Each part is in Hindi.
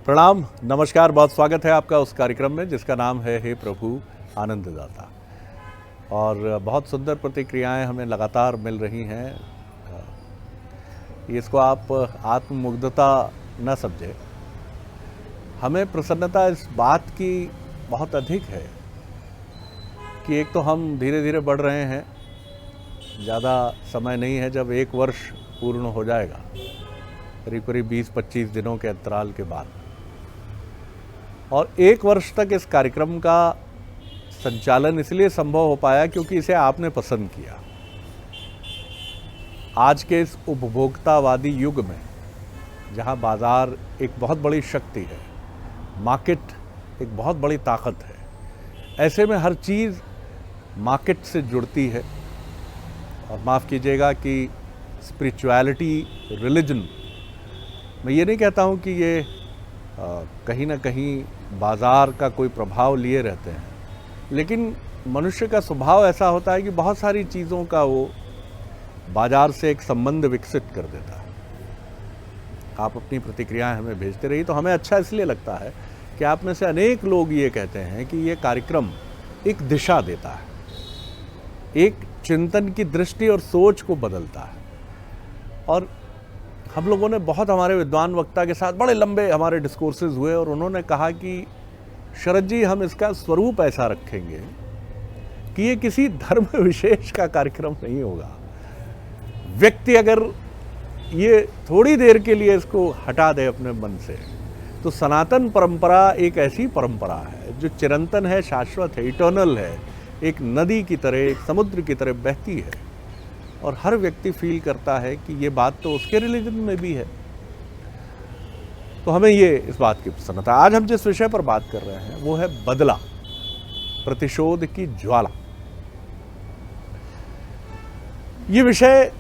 प्रणाम, नमस्कार, बहुत स्वागत है आपका उस कार्यक्रम में जिसका नाम है हे प्रभु आनंददाता। और बहुत सुंदर प्रतिक्रियाएं हमें लगातार मिल रही हैं। इसको आप आत्ममुग्धता न समझें, हमें प्रसन्नता इस बात की बहुत अधिक है कि एक तो हम धीरे धीरे बढ़ रहे हैं, ज़्यादा समय नहीं है जब 1 वर्ष पूर्ण हो जाएगा, करीब करीब 20-25 दिनों के अंतराल के बाद। और 1 वर्ष तक इस कार्यक्रम का संचालन इसलिए संभव हो पाया क्योंकि इसे आपने पसंद किया। आज के इस उपभोक्तावादी युग में जहां बाज़ार एक बहुत बड़ी शक्ति है, मार्केट एक बहुत बड़ी ताकत है, ऐसे में हर चीज़ मार्केट से जुड़ती है। और माफ़ कीजिएगा कि स्पिरिचुअलिटी, रिलीजन, मैं ये नहीं कहता हूँ कि ये कहीं ना कहीं बाज़ार का कोई प्रभाव लिए रहते हैं, लेकिन मनुष्य का स्वभाव ऐसा होता है कि बहुत सारी चीज़ों का वो बाज़ार से एक संबंध विकसित कर देता है। आप अपनी प्रतिक्रियाएं हमें भेजते रहिए, तो हमें अच्छा इसलिए लगता है कि आप में से अनेक लोग ये कहते हैं कि ये कार्यक्रम एक दिशा देता है, एक चिंतन की दृष्टि और सोच को बदलता है। और हम लोगों ने बहुत, हमारे विद्वान वक्ता के साथ बड़े लंबे हमारे डिस्कोर्सेज हुए और उन्होंने कहा कि शरद जी, हम इसका स्वरूप ऐसा रखेंगे कि ये किसी धर्म विशेष का कार्यक्रम नहीं होगा। व्यक्ति अगर ये थोड़ी देर के लिए इसको हटा दे अपने मन से, तो सनातन परंपरा एक ऐसी परंपरा है जो चिरंतन है, शाश्वत है, इटर्नल है, एक नदी की तरह, एक समुद्र की तरह बहती है। और हर व्यक्ति फील करता है कि ये बात तो उसके रिलीजन में भी है। तो हमें ये इस बात की प्रसन्नता। आज हम जिस विषय पर बात कर रहे हैं वो है बदला, प्रतिशोध की ज्वाला। ये विषय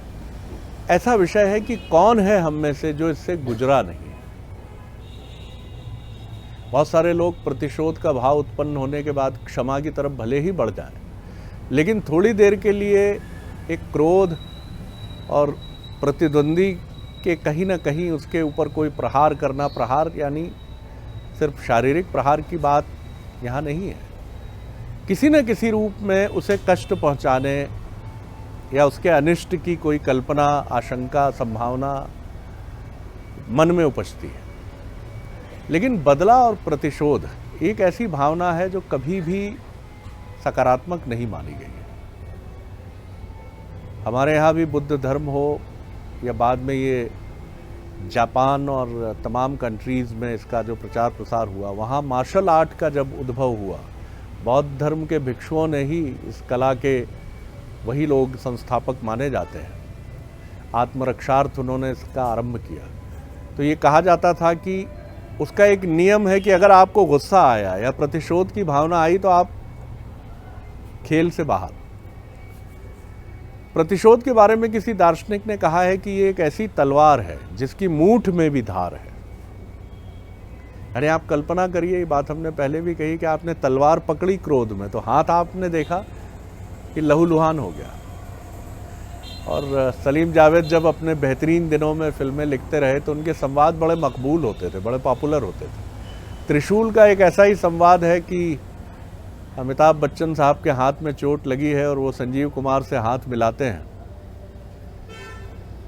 ऐसा विषय है कि कौन है हम में से जो इससे गुजरा नहीं है। बहुत सारे लोग प्रतिशोध का भाव उत्पन्न होने के बाद क्षमा की तरफ भले ही बढ़ जाएं, लेकिन थोड़ी देर के लिए एक क्रोध और प्रतिद्वंदी के कहीं ना कहीं उसके ऊपर कोई प्रहार करना, प्रहार यानी सिर्फ शारीरिक प्रहार की बात यहाँ नहीं है, किसी न किसी रूप में उसे कष्ट पहुँचाने या उसके अनिष्ट की कोई कल्पना, आशंका, संभावना मन में उपजती है। लेकिन बदला और प्रतिशोध एक ऐसी भावना है जो कभी भी सकारात्मक नहीं मानी गई है। हमारे यहाँ भी बुद्ध धर्म हो या बाद में ये जापान और तमाम कंट्रीज़ में इसका जो प्रचार प्रसार हुआ, वहाँ मार्शल आर्ट का जब उद्भव हुआ, बौद्ध धर्म के भिक्षुओं ने ही इस कला के वही लोग संस्थापक माने जाते हैं। आत्मरक्षार्थ उन्होंने इसका आरंभ किया। तो ये कहा जाता था कि उसका एक नियम है कि अगर आपको गुस्सा आया या प्रतिशोध की भावना आई तो आप खेल से बाहर। प्रतिशोध के बारे में किसी दार्शनिक ने कहा है कि ये एक ऐसी तलवार है जिसकी मूठ में भी धार है। अरे आप कल्पना करिए, ये बात हमने पहले भी कही कि आपने तलवार पकड़ी क्रोध में तो हाथ आपने देखा कि लहूलुहान हो गया। और सलीम जावेद जब अपने बेहतरीन दिनों में फिल्में लिखते रहे तो उनके संवाद बड़े मकबूल होते थे, बड़े पॉपुलर होते थे। त्रिशूल का एक ऐसा ही संवाद है कि अमिताभ बच्चन साहब के हाथ में चोट लगी है और वो संजीव कुमार से हाथ मिलाते हैं,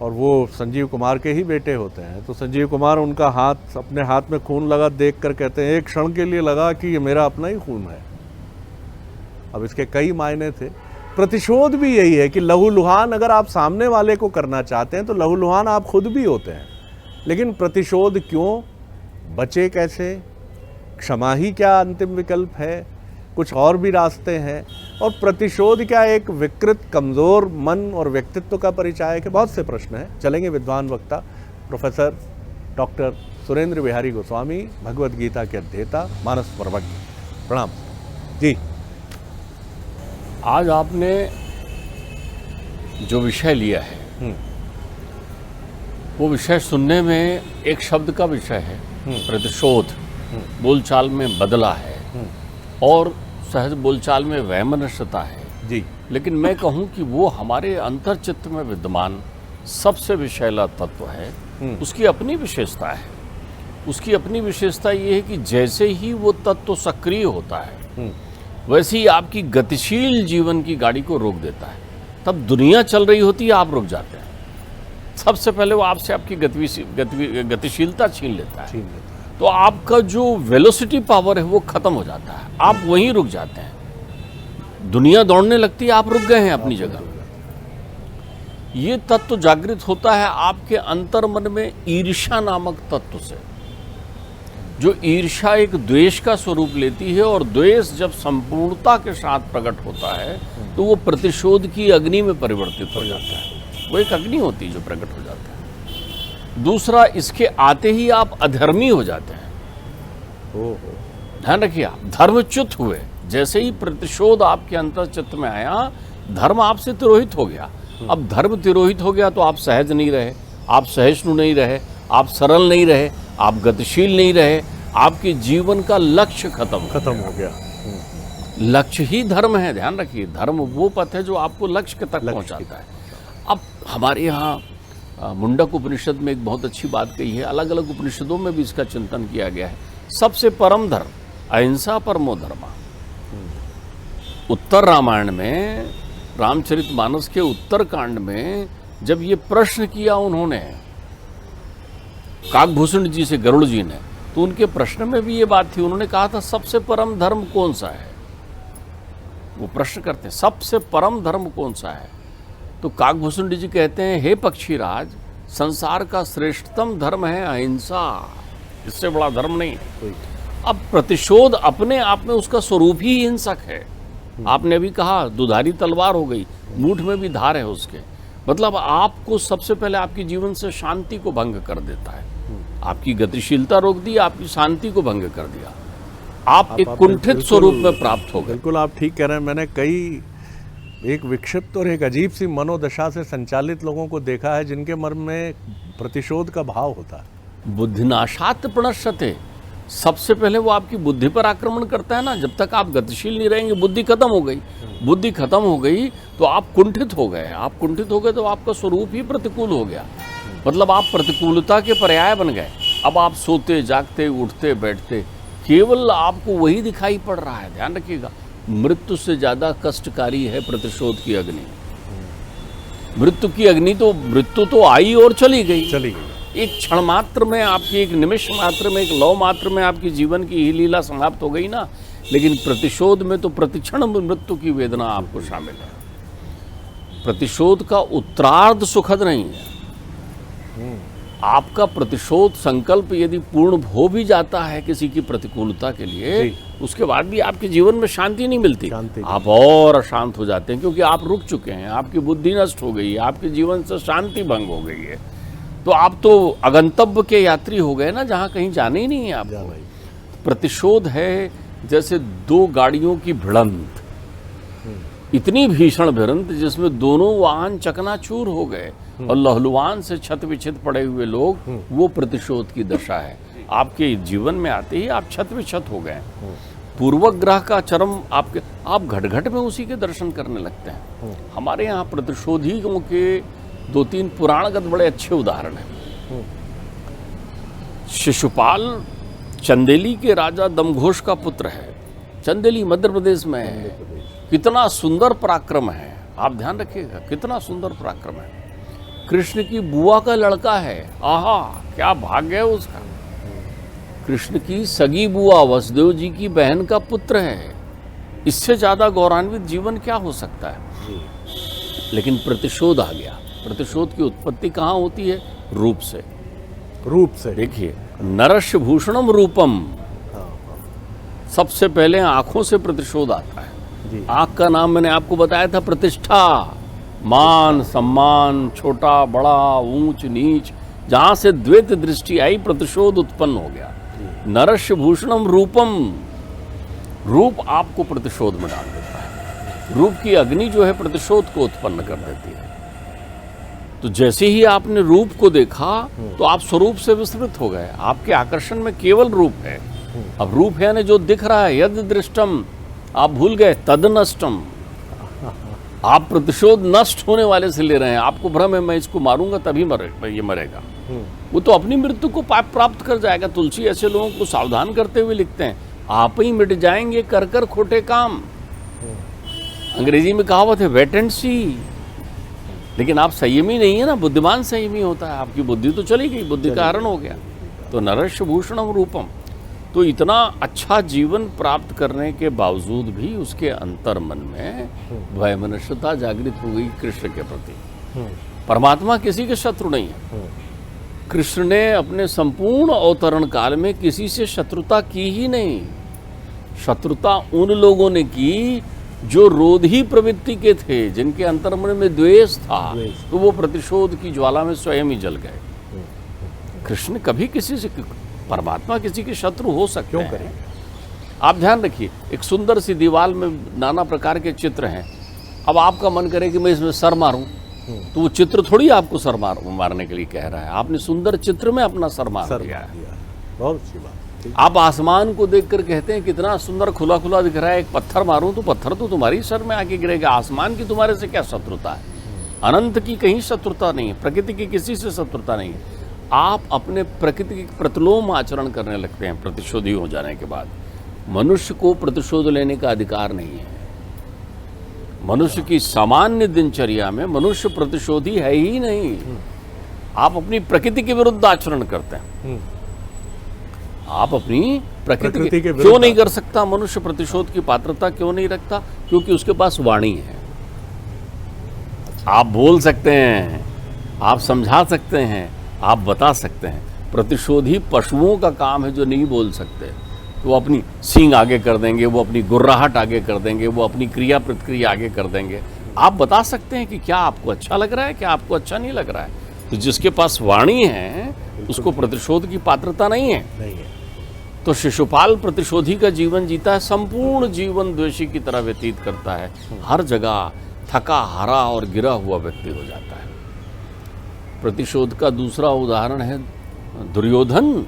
और वो संजीव कुमार के ही बेटे होते हैं। तो संजीव कुमार उनका हाथ, अपने हाथ में खून लगा देख कर कहते हैं, एक क्षण के लिए लगा कि ये मेरा अपना ही खून है। अब इसके कई मायने थे। प्रतिशोध भी यही है कि लहूलुहान अगर आप सामने वाले को करना चाहते हैं तो लहूलुहान आप खुद भी होते हैं। लेकिन प्रतिशोध क्यों, बचे कैसे, क्षमा ही क्या अंतिम विकल्प है, कुछ और भी रास्ते हैं? और प्रतिशोध क्या एक विकृत, कमज़ोर मन और व्यक्तित्व का परिचायक है? बहुत से प्रश्न हैं। चलेंगे विद्वान वक्ता प्रोफेसर डॉक्टर सुरेंद्र बिहारी गोस्वामी, भगवद गीता के अध्येता, मानस पर्वज्ञ। प्रणाम जी। आज आपने जो विषय लिया है वो विषय सुनने में एक शब्द का विषय है, प्रतिशोध। बोलचाल में बदला है और सहज बोलचाल में वैमनस्यता है जी। लेकिन मैं कहूं कि वो हमारे अंतर्चित्त में विद्यमान सबसे विषैला तत्व है, उसकी अपनी विशेषता है। उसकी अपनी विशेषता ये है कि जैसे ही वो तत्व सक्रिय होता है वैसे ही आपकी गतिशील जीवन की गाड़ी को रोक देता है। तब दुनिया चल रही होती है, आप रुक जाते हैं। सबसे पहले वो आपसे आपकी गतिशीलता छीन लेता है। तो आपका जो वेलोसिटी पावर है वो खत्म हो जाता है, आप वहीं रुक जाते हैं। दुनिया दौड़ने लगती है, आप रुक गए हैं अपनी जगह। ये तत्व जागृत होता है आपके अंतर्मन में ईर्ष्या नामक तत्व से, जो ईर्ष्या एक द्वेष का स्वरूप लेती है, और द्वेष जब संपूर्णता के साथ प्रकट होता है तो वो प्रतिशोध की अग्नि में परिवर्तित हो जाता है। वो एक अग्नि होती है जो प्रकट हो जाता है। दूसरा, इसके आते ही आप अधर्मी हो जाते हैं। ध्यान रखिए, आप धर्मच्युत हुए। जैसे ही प्रतिशोध आपके अंतर्चित्त में आया, धर्म आपसे तिरोहित हो गया। अब धर्म तिरोहित हो गया तो आप सहज नहीं रहे, आप सहिष्णु नहीं रहे, आप सरल नहीं रहे, आप गतिशील नहीं रहे, आपके जीवन का लक्ष्य खत्म हो गया। लक्ष्य ही धर्म है, ध्यान रखिए। धर्म वो पथ है जो आपको लक्ष्य तक पहुंचाता है। अब हमारे यहाँ मुंडक उपनिषद में एक बहुत अच्छी बात कही है, अलग अलग उपनिषदों में भी इसका चिंतन किया गया है। सबसे परम धर्म अहिंसा परमो धर्मा। उत्तर रामायण में, रामचरितमानस के उत्तर कांड में जब ये प्रश्न किया उन्होंने काकभूषण जी से, गरुड़ जी ने, तो उनके प्रश्न में भी ये बात थी। उन्होंने कहा था सबसे परम धर्म कौन सा है। वो प्रश्न करते हैं सबसे परम धर्म कौन सा है। तो काकभूषण जी कहते हैं, हे पक्षीराज, संसार का श्रेष्ठतम धर्म है अहिंसा, इससे बड़ा धर्म नहीं है। अब प्रतिशोध अपने आप में उसका स्वरूप ही हिंसक है। आपने अभी कहा दुधारी तलवार हो गई, मूठ में भी धार है उसके। मतलब आपको सबसे पहले आपके जीवन से शांति को भंग कर देता है, आपकी गतिशीलता रोक दी, आपकी शांति को भंग कर दिया, आप एक कुंठित स्वरूप में प्राप्त हो गए। बिल्कुल आप ठीक कह रहे हैं। मैंने कई एक विक्षिप्त और एक अजीब सी मनोदशा से संचालित लोगों को देखा है जिनके मन में प्रतिशोध का भाव होता है। बुद्धिनाशात प्रणश्यते, सबसे पहले वो आपकी बुद्धि पर आक्रमण करता है ना। जब तक आप गतिशील नहीं रहेंगे, बुद्धि खत्म हो गई। बुद्धि खत्म हो गई तो आप कुंठित हो गए। आप कुंठित हो गए तो आपका स्वरूप ही प्रतिकूल हो गया। मतलब आप प्रतिकूलता के पर्याय बन गए। अब आप सोते जागते उठते बैठते केवल आपको वही दिखाई पड़ रहा है। ध्यान रखिएगा, मृत्यु से ज्यादा कष्टकारी है प्रतिशोध की अग्नि। मृत्यु की अग्नि तो, मृत्यु तो आई और चली गई। एक क्षण मात्र में, आपकी एक निमिष मात्र में, एक लौ मात्र में आपकी जीवन की ही लीला समाप्त हो गई ना। लेकिन प्रतिशोध में तो प्रतिक्षण मृत्यु की वेदना आपको शामिल है। प्रतिशोध का उत्तरार्ध सुखद नहीं है। आपका प्रतिशोध संकल्प यदि पूर्ण हो भी जाता है किसी की प्रतिकूलता के लिए, उसके बाद भी आपके जीवन में शांति नहीं मिलती। आप और अशांत हो जाते हैं, क्योंकि आप रुक चुके हैं, आपकी बुद्धि नष्ट हो गई है, आपके जीवन से शांति भंग हो गई है। तो आप तो अगंतव्य के यात्री हो गए ना, जहाँ कहीं जाना ही नहीं है आपको। प्रतिशोध है जैसे दो गाड़ियों की भिड़ंत, इतनी भीषण भिड़ंत जिसमें दोनों वाहन चकनाचूर हो गए और लहलुहान से छत विछत पड़े हुए लोग, वो प्रतिशोध की दशा है। आपके जीवन में आते ही आप छत विछत हो गए। पूर्वग्रह का चरम आपके, आप घट घट में उसी के दर्शन करने लगते हैं। हमारे यहाँ प्रतिशोधियों के दो तीन पुराणगत बड़े अच्छे उदाहरण हैं। शिशुपाल चंदेली के राजा दमघोष का पुत्र है। चंदेली मध्य प्रदेश में है। कितना सुंदर पराक्रम है, आप ध्यान रखिएगा, कितना सुंदर पराक्रम है। कृष्ण की बुआ का लड़का है। आहा, क्या भाग्य है उसका। कृष्ण की सगी बुआ वसुदेव जी की बहन का पुत्र है। इससे ज्यादा गौरवान्वित जीवन क्या हो सकता है। लेकिन प्रतिशोध आ गया। प्रतिशोध की उत्पत्ति कहाँ होती है? रूप से। देखिए, नरस्य भूषणम रूपम, सबसे पहले आंखों से प्रतिशोध आता है। आंख का नाम मैंने आपको बताया था प्रतिष्ठा, मान सम्मान, छोटा बड़ा, ऊंच नीच, जहां से द्वैत दृष्टि आई प्रतिशोध उत्पन्न हो गया। नरस्य भूषणम रूपम, रूप आपको प्रतिशोध में डाल देता है। रूप की अग्नि जो है प्रतिशोध को उत्पन्न कर देती है। तो जैसे ही आपने रूप को देखा तो आप स्वरूप से विस्मृत हो गए। आपके आकर्षण में केवल रूप है। अब रूप है ना जो दिख रहा है, यद दृष्टम, आप भूल गए तद नष्टम। आप प्रतिशोध नष्ट होने वाले से ले रहे हैं। आपको भ्रम है मैं इसको मारूंगा तभी ये मरेगा। वो तो अपनी मृत्यु को प्राप्त कर जाएगा। तुलसी ऐसे लोगों को सावधान करते हुए लिखते हैं, आप ही मिट जाएंगे कर कर खोटे काम। अंग्रेजी में कहावत है वेट एंड सी। लेकिन आप संयमी नहीं है ना, बुद्धिमान संयमी होता है। आपकी बुद्धि तो चली गई, बुद्धि का हरण हो गया। तो नरस्य भूषणम रूपम। तो इतना अच्छा जीवन प्राप्त करने के बावजूद भी उसके अंतर मन में वैमनस्यता जागृत हो गई कृष्ण के प्रति। परमात्मा किसी के शत्रु नहीं है। कृष्ण ने अपने संपूर्ण अवतरण काल में किसी से शत्रुता की ही नहीं। शत्रुता उन लोगों ने की जो रोधी प्रवृत्ति के थे, जिनके अंतर्मन में द्वेष था, तो वो प्रतिशोध की ज्वाला में स्वयं ही जल गए। कृष्ण कभी किसी से, परमात्मा किसी के शत्रु हो सकते हैं। करें? आप ध्यान रखिए, एक सुंदर सी दीवार में नाना प्रकार के चित्र हैं। अब आपका मन करे कि मैं इसमें सर मारूं, तो वो चित्र थोड़ी आपको सर मारने के लिए कह रहा है। आपने सुंदर चित्र में अपना सर मार दिया है। बहुत अच्छी बात। आप आसमान को देखकर कहते हैं कितना सुंदर खुला खुला दिख रहा है, एक पत्थर मारूं तो पत्थर तो तुम्हारी सर में आके गिरेगा। आसमान की तुम्हारे से क्या शत्रुता है? अनंत की कहीं शत्रुता नहीं है, प्रकृति की किसी से शत्रुता नहीं है। आप अपने प्रकृति के प्रतिलोम आचरण करने लगते हैं प्रतिशोधी हो जाने के बाद। मनुष्य को प्रतिशोध लेने का अधिकार नहीं है। मनुष्य की सामान्य दिनचर्या में मनुष्य प्रतिशोधी है ही नहीं। आप अपनी प्रकृति के विरुद्ध आचरण करते हैं। आप अपनी प्रकृति के क्यों नहीं कर सकता? मनुष्य प्रतिशोध की पात्रता क्यों नहीं रखता? क्योंकि उसके पास वाणी है। आप बोल सकते हैं, आप समझा सकते हैं, आप बता सकते हैं। प्रतिशोधी पशुओं का काम है जो नहीं बोल सकते। वो अपनी सींग आगे कर देंगे, वो अपनी गुर्राहट आगे कर देंगे, वो अपनी क्रिया प्रतिक्रिया आगे कर देंगे। आप बता सकते हैं कि क्या आपको अच्छा लग रहा है, क्या आपको अच्छा नहीं लग रहा है। तो जिसके पास वाणी है उसको प्रतिशोध की पात्रता नहीं है। तो शिशुपाल प्रतिशोधी का जीवन जीता है, संपूर्ण जीवन द्वेषी की तरह व्यतीत करता है। हर जगह थका हारा और गिरा हुआ व्यक्ति हो जाता है। प्रतिशोध का दूसरा उदाहरण है दुर्योधन।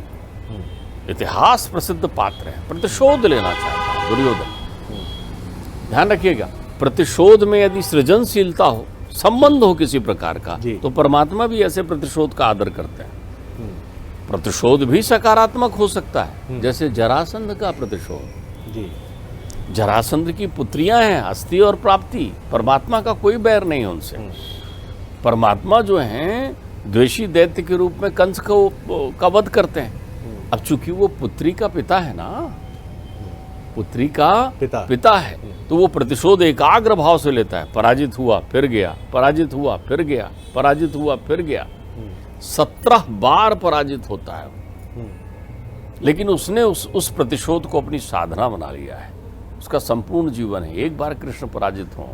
इतिहास प्रसिद्ध पात्र है, प्रतिशोध लेना चाहता है दुर्योधन। ध्यान रखिएगा, प्रतिशोध में यदि सृजनशीलता हो, संबंध हो किसी प्रकार का, तो परमात्मा भी ऐसे प्रतिशोध का आदर करते हैं। प्रतिशोध भी सकारात्मक हो सकता है, जैसे जरासंध का प्रतिशोध। जरासंध की पुत्रियां हैं हस्ती और प्राप्ति। परमात्मा का कोई बैर नहीं है उनसे। परमात्मा जो हैं द्वेषी दैत्य के रूप में कंस का वध करते हैं। अब चूंकि वो पुत्री का पिता है ना, पुत्री का पिता है, तो वो प्रतिशोध एकाग्र भाव से लेता है। पराजित हुआ फिर गया, पराजित हुआ फिर गया, पराजित हुआ फिर गया। 17 बार पराजित होता है, लेकिन उसने उस प्रतिशोध को अपनी साधना बना लिया है। उसका संपूर्ण जीवन है, एक बार कृष्ण पराजित हो,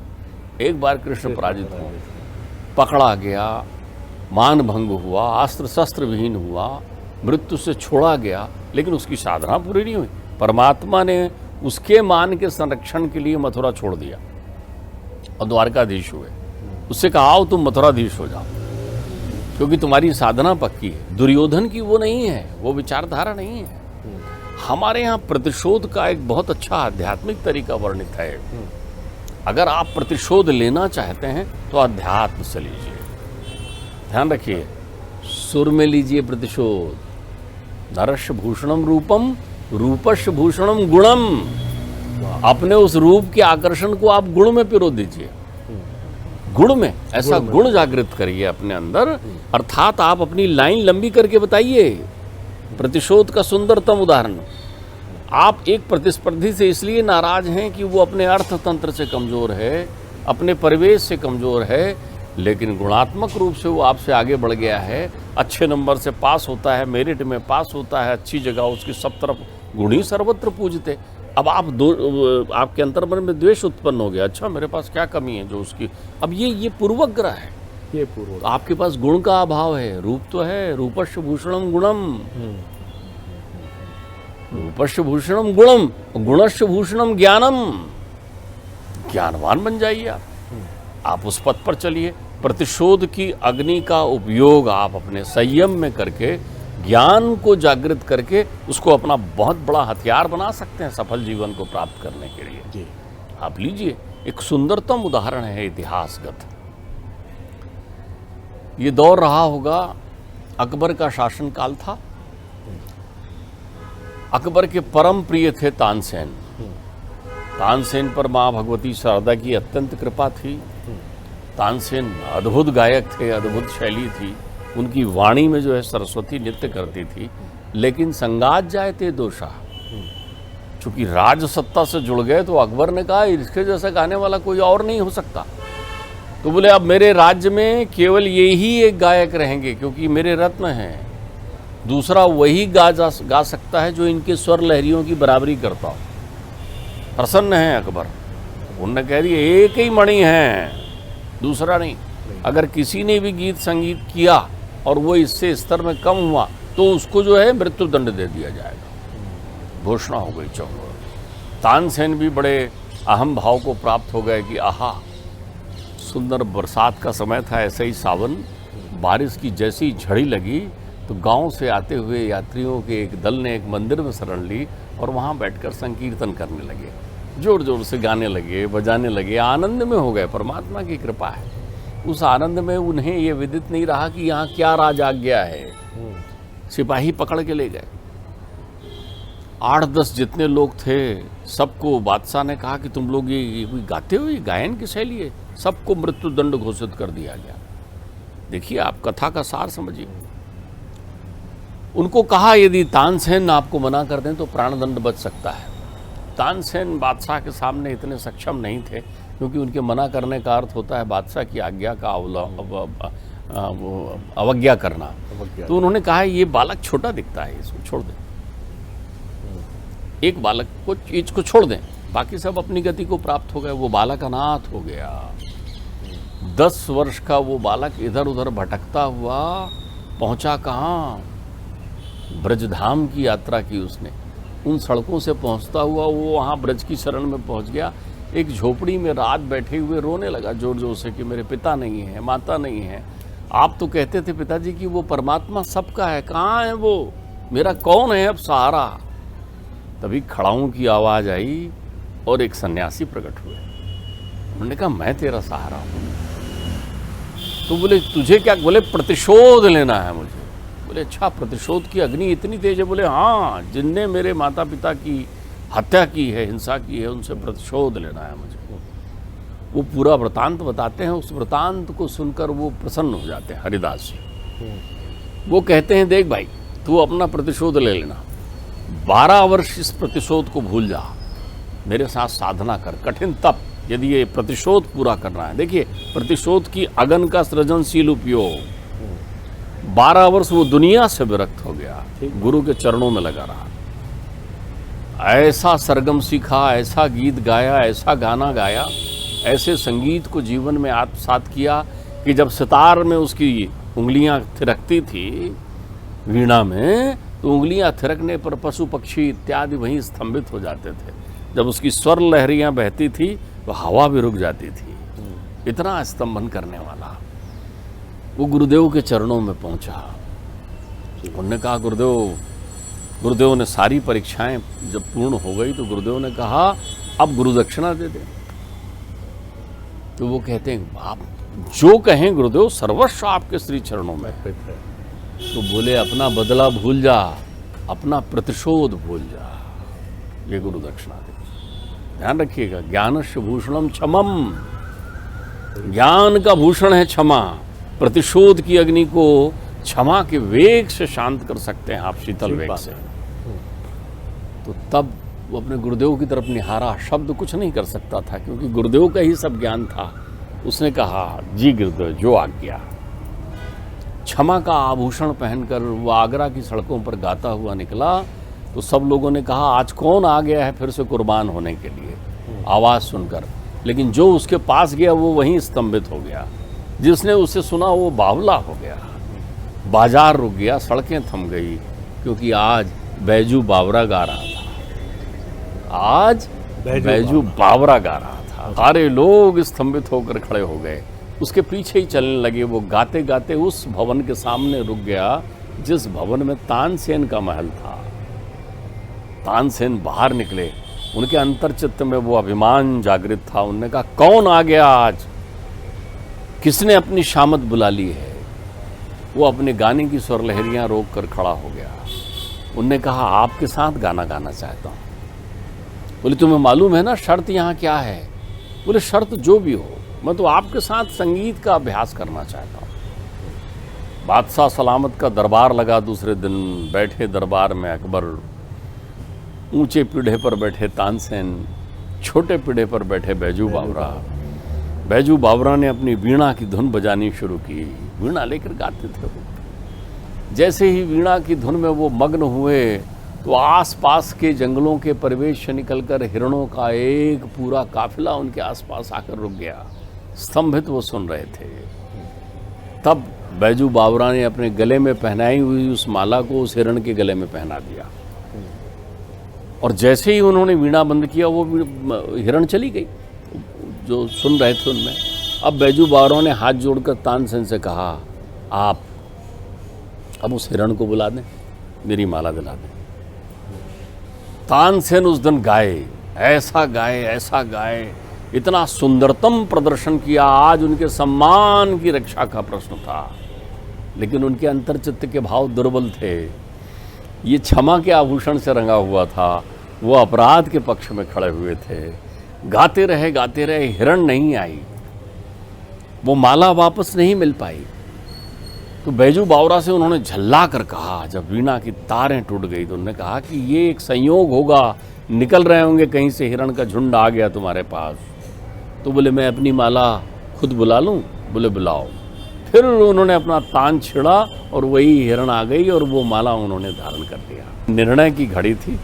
एक बार कृष्ण पराजित हो, पकड़ा गया, मान भंग हुआ, अस्त्र शस्त्र विहीन हुआ, मृत्यु से छोड़ा गया, लेकिन उसकी साधना पूरी नहीं हुई। परमात्मा ने उसके मान के संरक्षण के लिए मथुरा छोड़ दिया और द्वारकाधीश हुए। उससे कहा आओ तुम मथुराधीश हो जाओ, क्योंकि तुम्हारी साधना पक्की है। दुर्योधन की वो नहीं है, वो विचारधारा नहीं है। हमारे यहाँ प्रतिशोध का एक बहुत अच्छा आध्यात्मिक तरीका वर्णित है। अगर आप प्रतिशोध लेना चाहते हैं तो अध्यात्म से लीजिए। ध्यान रखिए, सुर में लीजिए प्रतिशोध। नरस्य भूषणम रूपम, रूपस्य भूषणम गुणम। अपने उस रूप के आकर्षण को आप गुण में पिरो दीजिए। गुण में ऐसा गुण जागृत करिए अपने अंदर, अर्थात आप अपनी लाइन लंबी करके बताइए। प्रतिशोध का सुंदरतम उदाहरण, आप एक प्रतिस्पर्धी से इसलिए नाराज हैं कि वो अपने अर्थतंत्र से कमजोर है, अपने परिवेश से कमजोर है, लेकिन गुणात्मक रूप से वो आपसे आगे बढ़ गया है, अच्छे नंबर से पास होता है, मेरिट में पास होता है, अच्छी जगह, उसकी सब तरफ गुण ही सर्वत्र पूजते। अब आपके अंतर्मन में द्वेष उत्पन्न हो गया। अच्छा, मेरे पास क्या कमी है जो उसकी, अब ये पूर्वग्रह है। ये पूर्व आपके पास गुण का अभाव है। रूप तो है, रूपस्य भूषणम गुणम, रूपस्य भूषणम गुणम, गुणस्य भूषणम ज्ञानम। ज्ञानवान बन जाइए आप उस पथ पर चलिए। प्रतिशोध की अग्नि का उपयोग आप अपने संयम में करके, ज्ञान को जागृत करके, उसको अपना बहुत बड़ा हथियार बना सकते हैं सफल जीवन को प्राप्त करने के लिए। जी, आप लीजिए। एक सुंदरतम उदाहरण है इतिहासगत। ये दौर रहा होगा, अकबर का शासनकाल था। अकबर के परम प्रिय थे तानसेन। तानसेन पर माँ भगवती शारदा की अत्यंत कृपा थी। तानसेन अद्भुत गायक थे, अद्भुत शैली थी, उनकी वाणी में जो है सरस्वती नृत्य करती थी। लेकिन संगात जायते दोषा, चूंकि राज सत्ता से जुड़ गए तो अकबर ने कहा इसके जैसा गाने वाला कोई और नहीं हो सकता। तो बोले अब मेरे राज्य में केवल ये ही एक गायक रहेंगे, क्योंकि मेरे रत्न हैं, दूसरा वही गा सकता है जो इनके स्वर लहरियों की बराबरी करता हो। प्रसन्न है अकबर। उन्होंने कह दिया एक ही मणि है, दूसरा नहीं। अगर किसी ने भी गीत संगीत किया और वो इससे स्तर में कम हुआ तो उसको जो है मृत्यु दंड दे दिया जाएगा। घोषणा हो गई चौंगोर। तानसेन भी बड़े अहम भाव को प्राप्त हो गए कि आहा, सुंदर बरसात का समय था, ऐसे ही सावन, बारिश की जैसी झड़ी लगी तो गांव से आते हुए यात्रियों के एक दल ने एक मंदिर में शरण ली और वहां बैठकर संकीर्तन करने लगे, जोर जोर से गाने लगे, बजाने लगे, आनंद में हो गए। परमात्मा की कृपा है। उस आनंद में उन्हें ये विदित नहीं रहा कि यहाँ क्या राज आज्ञा है। सिपाही पकड़ के ले गए। 8-10 जितने लोग थे सबको बादशाह ने कहा कि तुम लोग ये कोई गाते हो, ये गायन की शैली है। सबको मृत्यु दंड घोषित कर दिया गया। देखिए, आप कथा का सार समझिए। उनको कहा यदि तानसेन आपको मना कर दें तो प्राणदंड बच सकता है। तानसेन बादशाह के सामने इतने सक्षम नहीं थे, क्योंकि उनके मना करने का अर्थ होता है बादशाह की आज्ञा का अवज्ञा करना। तो उन्होंने कहा ये बालक छोटा दिखता है, इसको छोड़ दें। एक बालक को, इसको छोड़ दें, बाकी सब अपनी गति को प्राप्त हो गए। वो बालक अनाथ हो गया। 10 वर्ष का वो बालक इधर उधर भटकता हुआ पहुंचा कहाँ? ब्रजधाम की यात्रा की उसने। उन सड़कों से पहुंचता हुआ वो वहाँ ब्रज की शरण में पहुंच गया। एक झोपड़ी में रात बैठे हुए रोने लगा जोर जोर से कि मेरे पिता नहीं है, माता नहीं है। आप तो कहते थे पिताजी कि वो परमात्मा सबका है, कहाँ है वो? मेरा कौन है अब सहारा? तभी खड़ाऊं की आवाज़ आई और एक सन्यासी प्रकट हुए। उन्होंने कहा मैं तेरा सहारा हूँ। तो बोले तुझे क्या? बोले प्रतिशोध लेना है मुझे। बोले अच्छा, प्रतिशोध की अग्नि इतनी तेज है? बोले हाँ, जिनने मेरे माता पिता की हत्या की है, हिंसा की है, उनसे प्रतिशोध लेना है मुझे। वो पूरा वृतांत बताते हैं। उस वृतांत को सुनकर वो प्रसन्न हो जाते हैं हरिदास जी। वो कहते हैं देख भाई, तू अपना प्रतिशोध ले लेना, 12 वर्ष इस प्रतिशोध को भूल जा, मेरे साथ साधना कर, कठिन तप, यदि ये प्रतिशोध पूरा करना है। देखिए, प्रतिशोध की अगन का सृजनशील उपयोग। 12 वर्ष वो दुनिया से विरक्त हो गया, गुरु के चरणों में लगा रहा, ऐसा सरगम सीखा, ऐसा गीत गाया, ऐसा गाना गाया, ऐसे संगीत को जीवन में आत्मसात किया कि जब सितार में उसकी उंगलियां थिरकती थी, वीणा में, तो उंगलियां थिरकने पर पशु पक्षी इत्यादि वहीं स्तंभित हो जाते थे। जब उसकी स्वर लहरियां बहती थी तो हवा भी रुक जाती थी। इतना स्तंभन करने वाला वो गुरुदेव के चरणों में पहुंचा। उन्होंने कहा गुरुदेव ने सारी परीक्षाएं जब पूर्ण हो गई तो गुरुदेव ने कहा अब गुरु दक्षिणा दे दे। तो वो कहते हैं आप जो कहें गुरुदेव, सर्वस्व आपके श्री चरणों में है। तो बोले अपना बदला भूल जा, अपना प्रतिशोध भूल जा, ये गुरु दक्षिणा दे। ध्यान रखिएगा, ज्ञानस्य भूषणम क्षमम, ज्ञान का भूषण है क्षमा। प्रतिशोध की अग्नि को क्षमा के वेग से शांत कर सकते हैं आप, शीतल वेग से। तो तब वो अपने गुरुदेव की तरफ निहारा, शब्द कुछ नहीं कर सकता था क्योंकि गुरुदेव का ही सब ज्ञान था। उसने कहा जी गुरुदेव, जो आज्ञा। क्षमा का आभूषण पहनकर वो आगरा की सड़कों पर गाता हुआ निकला। तो सब लोगों ने कहा आज कौन आ गया है फिर से कुर्बान होने के लिए, आवाज़ सुनकर। लेकिन जो उसके पास गया वो वहीं स्तंभित हो गया। जिसने उसे सुना वो बावला हो गया। बाजार रुक गया, सड़कें थम गई, क्योंकि आज बैजू बावरा गा रहा था। आज बैजू बावरा गा रहा था। सारे लोग स्तंभित होकर खड़े हो गए, उसके पीछे ही चलने लगे। वो गाते गाते उस भवन के सामने रुक गया जिस भवन में तानसेन का महल था। तानसेन बाहर निकले, उनके अंतर्चित्त में वो अभिमान जागृत था। उन्होंने कहा, कौन आ गया आज, किसने अपनी शामत बुला ली है। वो अपने गाने की स्वर लहरियां रोक कर खड़ा हो गया। उनने कहा, आपके साथ गाना गाना चाहता हूँ। बोले, तुम्हें मालूम है ना शर्त यहाँ क्या है। बोले, शर्त जो भी हो, मैं तो आपके साथ संगीत का अभ्यास करना चाहता हूँ। बादशाह सलामत का दरबार लगा। दूसरे दिन बैठे दरबार में अकबर, ऊंचे पीढ़े पर बैठे तानसेन, छोटे पीढ़े पर बैठे बैजू बावरा। बैजू बावरा ने अपनी वीणा की धुन बजानी शुरू की। वीणा लेकर गाते थे वो। जैसे ही वीणा की धुन में वो मग्न हुए तो आसपास के जंगलों के परिवेश से निकलकर हिरणों का एक पूरा काफिला उनके आसपास आकर रुक गया। स्तंभित वो सुन रहे थे। तब बैजू बावरा ने अपने गले में पहनाई हुई उस माला को उस हिरण के गले में पहना दिया, और जैसे ही उन्होंने वीणा बंद किया वो हिरण चली गई जो सुन रहे थे उनमें। अब बैजू बावरा ने हाथ जोड़कर तानसेन से कहा, आप अब उस हिरण को बुला दें, मेरी माला दिला दें। तानसेन उस दिन गाए, ऐसा गाए, इतना सुंदरतम प्रदर्शन किया। आज उनके सम्मान की रक्षा का प्रश्न था, लेकिन उनके अंतर्चित्त के भाव दुर्बल थे। ये क्षमा के आभूषण से रंगा हुआ था, वो अपराध के पक्ष में खड़े हुए थे। गाते रहे, हिरण नहीं आई, वो माला वापस नहीं मिल पाई। तो बैजू बावरा से उन्होंने झल्ला कर कहा, जब वीणा की तारें टूट गई, तो उन्होंने कहा कि ये एक संयोग होगा, निकल रहे होंगे कहीं से, हिरण का झुंड आ गया तुम्हारे पास। तो बोले, मैं अपनी माला खुद बुला लूं? बोले, बुलाओ। फिर उन्होंने अपना तान छिड़ा और वही हिरण आ गई और वो माला उन्होंने धारण कर लिया। निर्णय की घड़ी थी।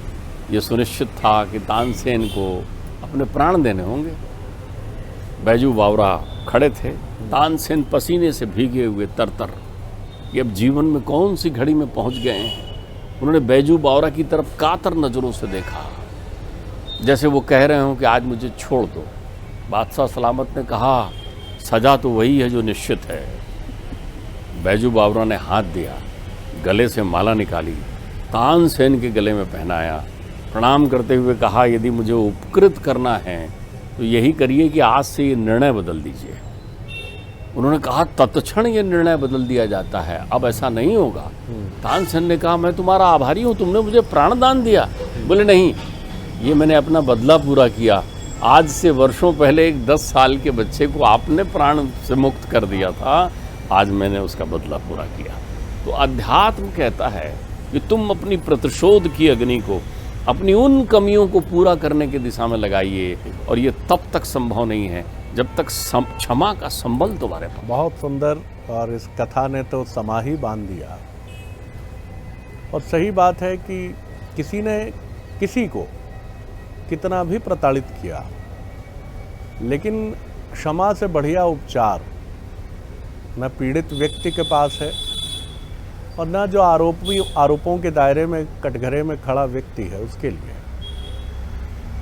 ये सुनिश्चित था कि तानसेन को अपने प्राण देने होंगे। बैजू बावरा खड़े थे, तानसेन पसीने से भीगे हुए तरतर। कि अब जीवन में कौन सी घड़ी में पहुंच गए हैं। उन्होंने बैजू बावरा की तरफ कातर नज़रों से देखा, जैसे वो कह रहे हों कि आज मुझे छोड़ दो। बादशाह सलामत ने कहा, सजा तो वही है जो निश्चित है। बैजू बावरा ने हाथ दिया, गले से माला निकाली, तानसेन के गले में पहनाया, प्रणाम करते हुए कहा, यदि मुझे उपकृत करना है तो यही करिए कि आज से ये निर्णय बदल दीजिए। उन्होंने कहा, तत्क्षण ये निर्णय बदल दिया जाता है, अब ऐसा नहीं होगा। तानसेन ने कहा, मैं तुम्हारा आभारी हूँ, तुमने मुझे प्राण दान दिया। बोले, नहीं, ये मैंने अपना बदला पूरा किया। आज से वर्षों पहले एक 10 साल के बच्चे को आपने प्राण से मुक्त कर दिया था, आज मैंने उसका बदला पूरा किया। तो अध्यात्म कहता है कि तुम अपनी प्रतिशोध की अग्नि को, अपनी उन कमियों को पूरा करने की दिशा में लगाइए, और ये तब तक संभव नहीं है जब तक क्षमा का संबल तुम्हारे पास। बहुत सुंदर, और इस कथा ने तो समा ही बांध दिया। और सही बात है कि किसी ने किसी को कितना भी प्रताड़ित किया, लेकिन क्षमा से बढ़िया उपचार न पीड़ित व्यक्ति के पास है और न जो आरोपों के दायरे में कटघरे में खड़ा व्यक्ति है उसके लिए।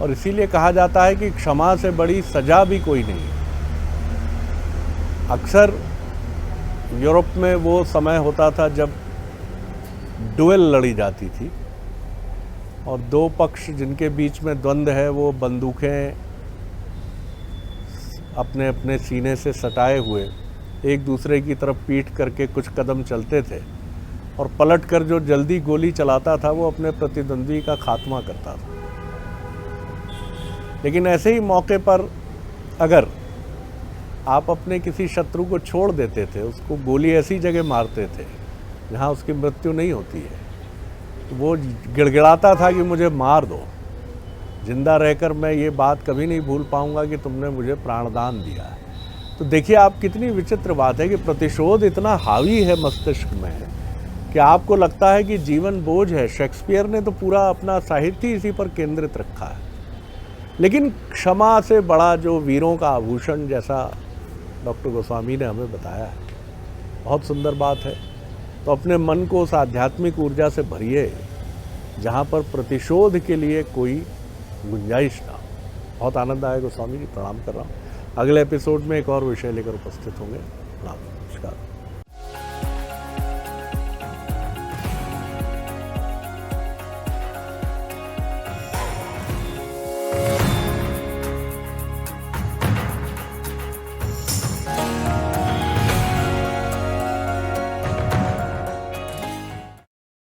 और इसीलिए कहा जाता है कि क्षमा से बड़ी सजा भी कोई नहीं है। अक्सर यूरोप में वो समय होता था जब डुएल लड़ी जाती थी और दो पक्ष जिनके बीच में द्वंद्व है वो बंदूकें अपने अपने सीने से सटाए हुए एक दूसरे की तरफ पीठ करके कुछ कदम चलते थे, और पलटकर जो जल्दी गोली चलाता था वो अपने प्रतिद्वंद्वी का खात्मा करता था। लेकिन ऐसे ही मौके पर अगर आप अपने किसी शत्रु को छोड़ देते थे, उसको गोली ऐसी जगह मारते थे जहाँ उसकी मृत्यु नहीं होती है, तो वो गिड़गिड़ाता था कि मुझे मार दो, जिंदा रहकर मैं ये बात कभी नहीं भूल पाऊंगा कि तुमने मुझे प्राणदान दिया है। तो देखिए आप, कितनी विचित्र बात है कि प्रतिशोध इतना हावी है मस्तिष्क में कि आपको लगता है कि जीवन बोझ है। शेक्सपियर ने तो पूरा अपना साहित्य इसी पर केंद्रित रखा है। लेकिन क्षमा से बड़ा जो वीरों का आभूषण, जैसा डॉक्टर गोस्वामी ने हमें बताया है, बहुत सुंदर बात है। तो अपने मन को उस आध्यात्मिक ऊर्जा से भरिए जहाँ पर प्रतिशोध के लिए कोई गुंजाइश ना हो। बहुत आनंद आया गोस्वामी जी, प्रणाम कर रहा हूँ। अगले एपिसोड में एक और विषय लेकर उपस्थित होंगे। प्रणाम, नमस्कार।